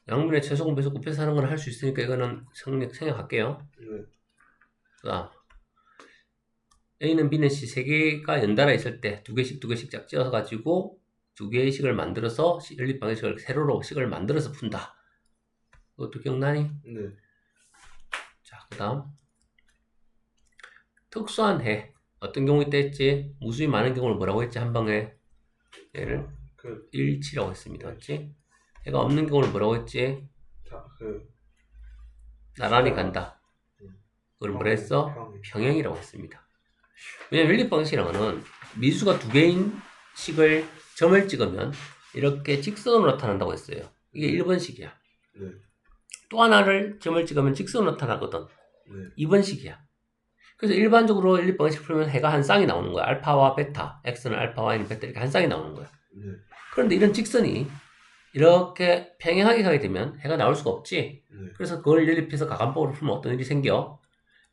양변의 최소 공배수 곱해서 하는 건 할 수 있으니까 이거는 생략할게요. 네. 자, A는 B는 C 세 개가 연달아 있을 때 두 개씩 짝지어서 가지고 두 개의 식을 만들어서 연립방정식을 세로로 식을 만들어서 푼다. 그것도 기억나니? 네. 자, 그 다음 특수한 해. 어떤 경우 있다 했지? 무수히 많은 경우를 뭐라고 했지? 한 방에 얘를 일치라고 했습니다. 맞지? 해가 없는 경우를 뭐라고 했지? 나란히 간다. 그걸 뭐라 했어? 평행이라고 했습니다. 왜냐면 연립방정식이라는 거는 미수가 두 개인 식을 점을 찍으면 이렇게 직선으로 나타난다고 했어요. 이게 1번식이야. 네. 또 하나를 점을 찍으면 직선으로 나타나거든. 네. 2번식이야. 그래서 일반적으로 연립방정식 풀면 해가 한 쌍이 나오는 거야. 알파와 베타, x는 알파, y는 베타 이렇게 한 쌍이 나오는 거야. 네. 그런데 이런 직선이 이렇게 평행하게 가게 되면 해가 나올 수가 없지. 네. 그래서 그걸 연립해서 가감법으로 풀면 어떤 일이 생겨?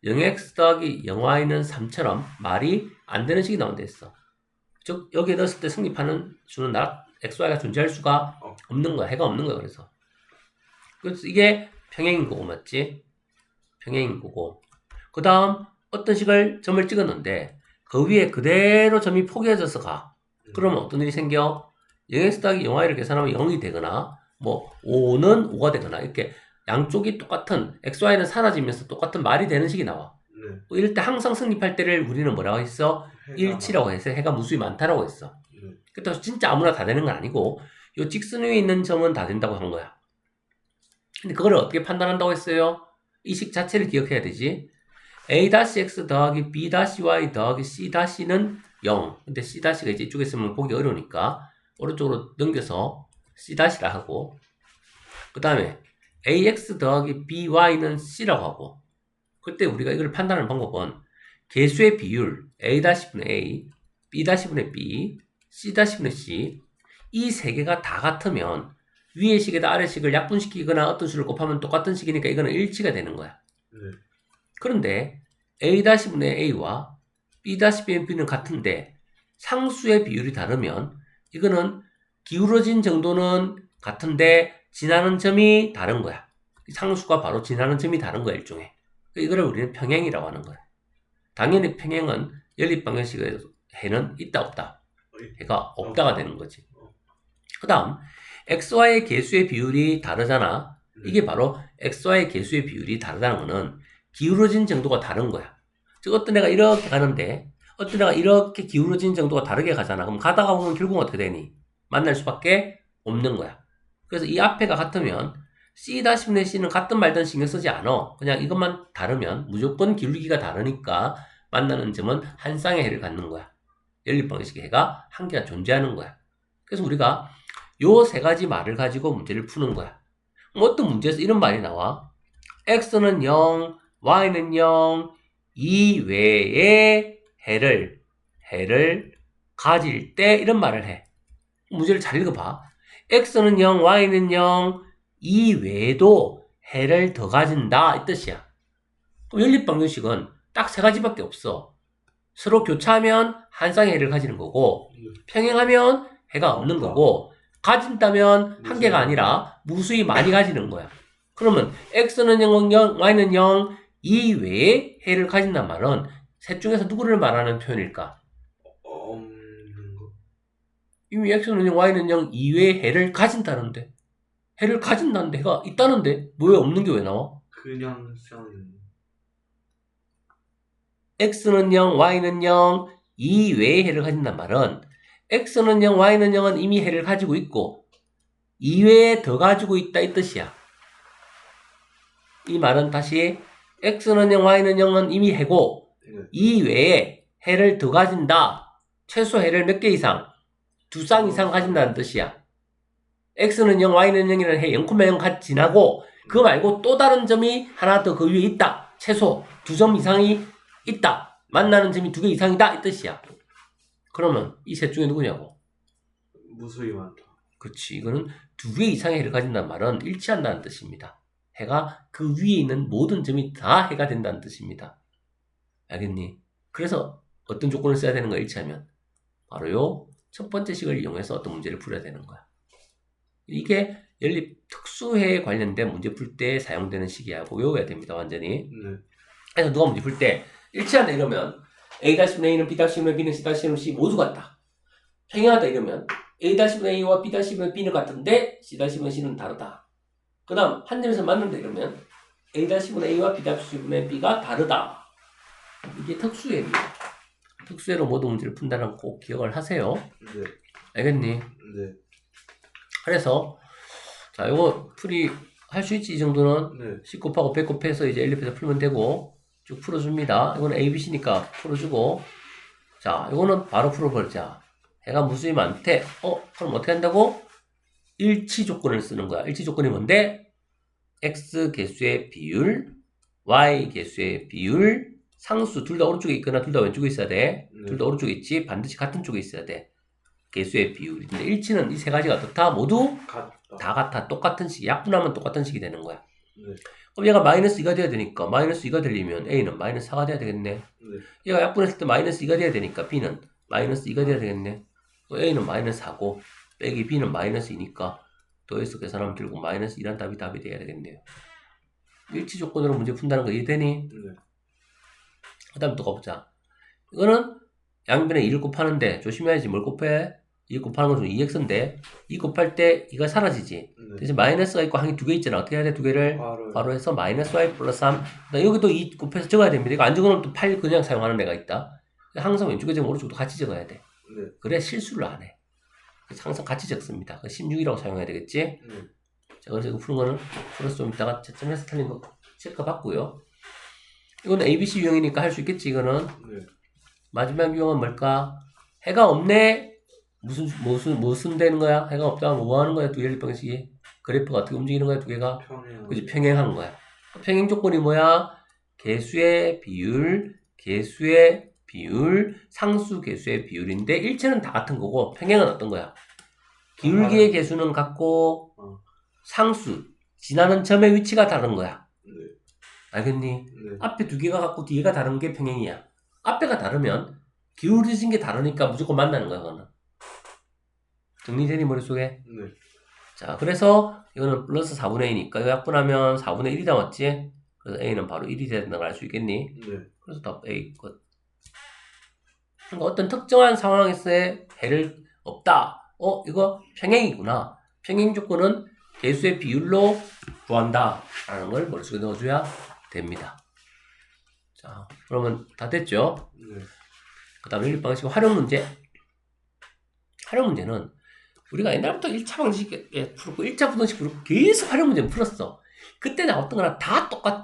0x 더하기 0y는 3처럼 말이 안 되는 식이 나온다 했어. 즉 여기에 넣었을 때 성립하는 수는 xy가 존재할 수가 없는 거야. 해가 없는 거야. 그래서 이게 평행인 거고 맞지? 평행인 거고 그 다음 어떤 식을 점을 찍었는데 그 위에 그대로 점이 포개져서 가. 그러면 어떤 일이 생겨? 0x 더하기 0y를 계산하면 0이 되거나 뭐 5는 5가 되거나 이렇게 양쪽이 똑같은 xy는 사라지면서 똑같은 말이 되는 식이 나와. 네. 이럴 때 항상 성립할 때를 우리는 뭐라고 했어? 일치라고 해서 해가 무수히 많다라고 했어. 그렇다고 진짜 아무나 다 되는 건 아니고 이 직선 위에 있는 점은 다 된다고 한 거야. 근데 그걸 어떻게 판단한다고 했어요? 이 식 자체를 기억해야 되지. A-X 더하기 B-Y 더하기 C-는 0. 근데 C-가 이제 이쪽에 있으면 보기 어려우니까 오른쪽으로 넘겨서 C-라 하고 그 다음에 AX 더하기 BY는 C라고 하고 그때 우리가 이걸 판단하는 방법은 개수의 비율 A-분의 A, B-분의 B, C-분의 C 이 세 개가 다 같으면 위의 식에다 아래 식을 약분시키거나 어떤 수를 곱하면 똑같은 식이니까 이거는 일치가 되는 거야. 그런데 A-분의 A와 B-분의 B는 같은데 상수의 비율이 다르면 이거는 기울어진 정도는 같은데 지나는 점이 다른 거야. 상수가 바로 지나는 점이 다른 거야, 일종의. 이거를 우리는 평행이라고 하는 거야. 당연히 평행은 연립방정식의 해는 있다 없다. 해가 없다가 되는 거지. 그 다음 xy의 개수의 비율이 다르잖아. 이게 바로 xy의 개수의 비율이 다르다는 거는 기울어진 정도가 다른 거야. 즉 어떤 애가 이렇게 가는데 어떤 애가 이렇게 기울어진 정도가 다르게 가잖아. 그럼 가다가 보면 결국은 어떻게 되니? 만날 수밖에 없는 거야. 그래서 이 앞에가 같으면 C-분의 C는 같든 말든 신경 쓰지 않아. 그냥 이것만 다르면 무조건 기울기가 다르니까 만나는 점은 한 쌍의 해를 갖는 거야. 연립방정식의 해가 한 개가 존재하는 거야. 그래서 우리가 요 세 가지 말을 가지고 문제를 푸는 거야. 어떤 문제에서 이런 말이 나와. x는 0, y는 0, 이외의 해를 가질 때 이런 말을 해. 문제를 잘 읽어봐. x는 0, y는 0, 이외에도 해를 더 가진다 이 뜻이야. 연립방정식은 딱 세 가지밖에 없어. 서로 교차하면 한 쌍의 해를 가지는 거고 평행하면 해가 없는 거고 가진다면 한 개가 아니라 무수히 많이 가지는 거야. 그러면 x는 0, y는 0 이외에 해를 가진단 말은 셋 중에서 누구를 말하는 표현일까? 없는 거. 이미 x는 0, y는 0 이외에 해를 가진다는데 해를 가진다는데 해가 있다는데 왜 없는 게 왜 나와? 그냥 쌍. x는 0, y는 0 이외에 해를 가진단 말은 x는 0, y는 0은 이미 해를 가지고 있고 이외에 더 가지고 있다 이 뜻이야. 이 말은 다시 x는 0, y는 0은 이미 해고 이외에 해를 더 가진다. 최소 해를 몇 개 이상? 두 쌍 이상 가진다는 뜻이야. x는 0, y는 0이라는 해 0,0 지나고 그거 말고 또 다른 점이 하나 더 그 위에 있다. 최소 두 점 이상이 있다. 만나는 점이 두 개 이상이다 이 뜻이야. 그러면 이 셋 중에 누구냐고? 무수히 많다. 그렇지. 이거는 두 개 이상의 해를 가진다는 말은 일치한다는 뜻입니다. 해가 그 위에 있는 모든 점이 다 해가 된다는 뜻입니다. 알겠니? 그래서 어떤 조건을 써야 되는 거야, 일치하면? 바로 요 첫 번째 식을 이용해서 어떤 문제를 풀어야 되는 거야. 이게 연립 특수회에 관련된 문제 풀 때 사용되는 식이하고 외워야 됩니다. 완전히. 네. 그래서 누가 문제 풀 때 일치한다 이러면 A-분의 A는 B-분의 B는 C-분의 C 모두 같다. 평행하다 이러면 A-분의 A와 B-분의 B는 같은데 C-분의 C는 다르다. 그 다음 한 점에서 맞는다 이러면 A-분의 A와 B-분의 B가 다르다. 이게 특수회입니다. 특수회로 모든 문제를 푼다는 거 꼭 기억을 하세요. 네. 알겠니? 네. 그래서 자 요거 풀이 할 수 있지 이 정도는. 네. 10 곱하고 100 곱해서 이제 엘리베이터 풀면 되고 쭉 풀어줍니다. 이거는 A, B, C니까 풀어주고 자 이거는 바로 풀어버리자. 해가 무수히 많대. 그럼 어떻게 한다고? 일치 조건을 쓰는 거야. 일치 조건이 뭔데? X 개수의 비율, Y 개수의 비율, 상수 둘 다 오른쪽에 있거나 둘 다 왼쪽에 있어야 돼. 둘 다 오른쪽에 있지. 반드시 같은 쪽에 있어야 돼. 개수의 비율인데 일치는 이 세 가지가 어떻다? 모두 다 같아. 똑같은 식이. 약분하면 똑같은 식이 되는 거야. 네. 그럼 얘가 마이너스 2가 돼야 되니까 마이너스 2가 되려면 A는 마이너스 4가 돼야 되겠네. 네. 얘가 약분했을 때 마이너스 2가 돼야 되니까 B는 마이너스 2가 돼야 되겠네. A는 마이너스 4고 빼기 B는 마이너스 2니까 더해서 계산하면 결국 마이너스 2란 답이 돼야 되겠네요. 일치 조건으로 문제 푼다는 거 이해되니? 네. 그 다음 또 가보자. 이거는 양변에 2를 곱하는데 조심해야지. 뭘 곱해? 2 곱하는 건 2x인데 2 곱할 때 2가 사라지지. 네. 대신 마이너스가 있고 항이 2개 있잖아. 어떻게 해야 돼? 2개를 바로 해서 마이너스 y 플러스 3. 여기도 2 곱해서 적어야 됩니다. 이거 안 적어놓으면 또 8 그냥 사용하는 애가 있다. 항상 왼쪽에 적으면 오른쪽도 같이 적어야 돼. 네. 그래 실수를 안 해. 그래서 항상 같이 적습니다. 16이라고 사용해야 되겠지? 네. 자, 그래서 이거 푸는 거는 풀어서 좀 이따가 채점해서 틀린 거 체크 받고요. 이거는 ABC 유형이니까 할 수 있겠지, 이거는. 네. 마지막 유형은 뭘까? 해가 없네? 무슨 되는 거야? 해가 없다 뭐 하는 거야? 두 개의 방식이. 그래프가 어떻게 움직이는 거야? 두 개가. 평행. 그지? 평행하는 거야. 평행 조건이 뭐야? 개수의 비율, 상수 개수의 비율인데 일체는 다 같은 거고 평행은 어떤 거야? 기울기의 개수는 같고 상수, 지나는 점의 위치가 다른 거야. 네. 알겠니? 네. 앞에 두 개가 같고 뒤에가 다른 게 평행이야. 앞에가 다르면 기울어진 게 다르니까 무조건 만나는 거야, 그거는. 정리되니 머릿속에? 네. 자, 그래서 이거는 플러스 4분의 2니까 이거 약분하면 4분의 1이 남았지? 그래서 A는 바로 1이 된다는 걸 알 수 있겠니? 네. 그래서 답 A 끝. 그러니까 어떤 특정한 상황에서의 해를 없다. 이거 평행이구나. 평행 조건은 개수의 비율로 구한다. 라는 걸 머릿속에 넣어줘야 됩니다. 자, 그러면 다 됐죠? 네. 그 다음 연립 방식 활용 문제. 활용 문제는 우리가 옛날부터 1차 방식에 풀었고 1차 부등식 풀고 계속 활용 문제는 풀었어. 그때 나왔던 거랑 다 똑같아.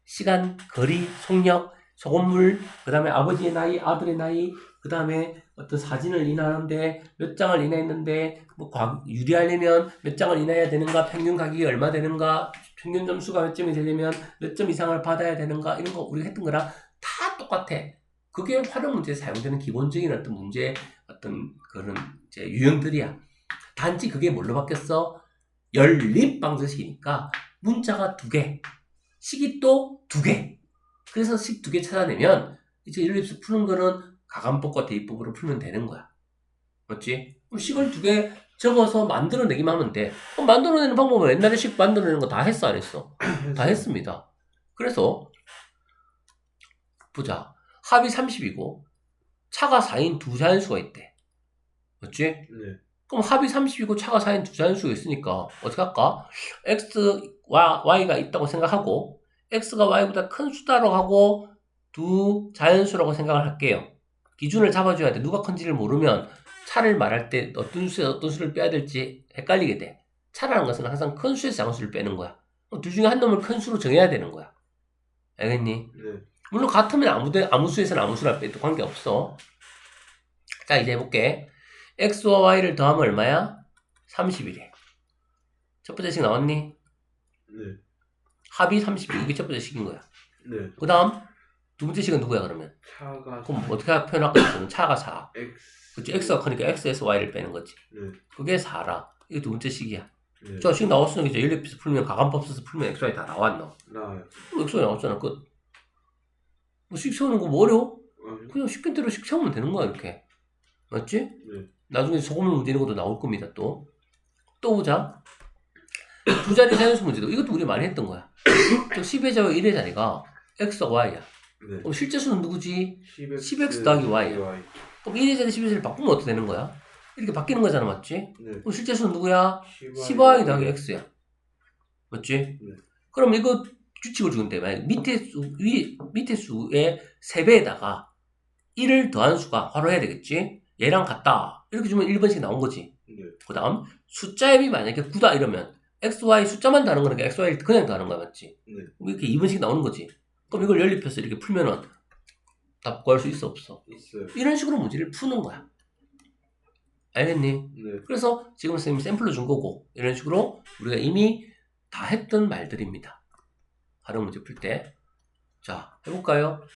시간, 거리, 속력, 소금물, 그 다음에 아버지의 나이, 아들의 나이, 그 다음에 어떤 사진을 인하하는데 몇 장을 인하했는데 뭐 유리하려면 몇 장을 인하해야 되는가, 평균 가격이 얼마 되는가, 평균 점수가 몇 점이 되려면 몇 점 이상을 받아야 되는가, 이런 거 우리가 했던 거랑 다 똑같아. 그게 활용 문제에 사용되는 기본적인 어떤 문제, 어떤 그런 이제 유형들이야. 단지 그게 뭘로 바뀌었어? 연립 방정식이니까 문자가 2개, 식이 또 2개. 그래서 식 2개 찾아내면 이제 연립식 푸는 거는 가감법과 대입법으로 풀면 되는 거야. 맞지? 그럼 식을 2개 적어서 만들어내기만 하면 돼. 그럼 만들어내는 방법은 옛날에 식 만들어내는 거 다 했어, 안 했어? 다 했습니다. 그래서 보자. 합이 30이고 차가 4인 두 자연수가 있대. 맞지? 네. 그럼 합이 30이고 차가 4인 두 자연수가 있으니까 어떻게 할까? X와 Y가 있다고 생각하고 X가 Y보다 큰 수다라고 하고 두 자연수라고 생각을 할게요. 기준을 잡아줘야 돼. 누가 큰지를 모르면 차를 말할 때 어떤 수에서 어떤 수를 빼야 될지 헷갈리게 돼. 차라는 것은 항상 큰 수에서 작은 수를 빼는 거야. 둘 중에 한 놈을 큰 수로 정해야 되는 거야. 알겠니? 네. 물론 물론 같으면 아무 수에서는 아무 수를 빼도 관계없어. 자, 이제 해볼게. X와 Y를 더하면 얼마야? 30이래. 첫 번째 식 나왔니? 네. 합이 30이 이게 첫 번째 식인 거야. 네. 그 다음 두 번째 식은 누구야 그러면? 차가 그럼 어떻게 표현할 거야? 차가 4. X. 그치? X가 크니까 X에서 Y를 빼는 거지. 네. 그게 4라. 이게 두 번째 식이야. 네. 저 식 나왔으니까 이제 연립에서 풀면 가감법 써서 풀면 XY 다 나왔노. 나와요. XY 나왔잖아. 끝. 뭐 식 세우는 거 뭐 어려워? 아니요. 그냥 시킨 대로 식 세우면 되는 거야 이렇게. 맞지? 네. 나중에 소금물 문제 이런 것도 나올 겁니다 또. 또 보자. 두 자리 자연수 문제도 이것도 우리 많이 했던 거야. 10의 자와 1의 자리가 x와 y야. 네. 그럼 실제수는 누구지? 10x, 10x 더하기 y야. 그럼 1의 자리 10의 자리를 바꾸면 어떻게 되는 거야? 이렇게 바뀌는 거잖아, 맞지? 네. 그럼 실제수는 누구야? 10y 10y 더하기 x야. 맞지? 네. 그럼 이거 규칙을 주는데 만약 밑에 수의 3배에다가 1을 더한 수가 바로 해야 되겠지? 얘랑 같다. 이렇게 주면 1번씩 나온 거지. 네. 그 다음 숫자의 비 만약에 9다 이러면 XY 숫자만 다른 거니까 XY를 그냥 더하는 거야, 맞지? 네. 이렇게 2번씩 나오는 거지. 그럼 이걸 연립해서 이렇게 풀면은 답 구할 수 있어, 없어? 있어요. 이런 식으로 문제를 푸는 거야. 알겠니? 네. 그래서 지금 선생님이 샘플로 준 거고 이런 식으로 우리가 이미 다 했던 말들입니다. 발음 문제 풀 때. 자, 해볼까요?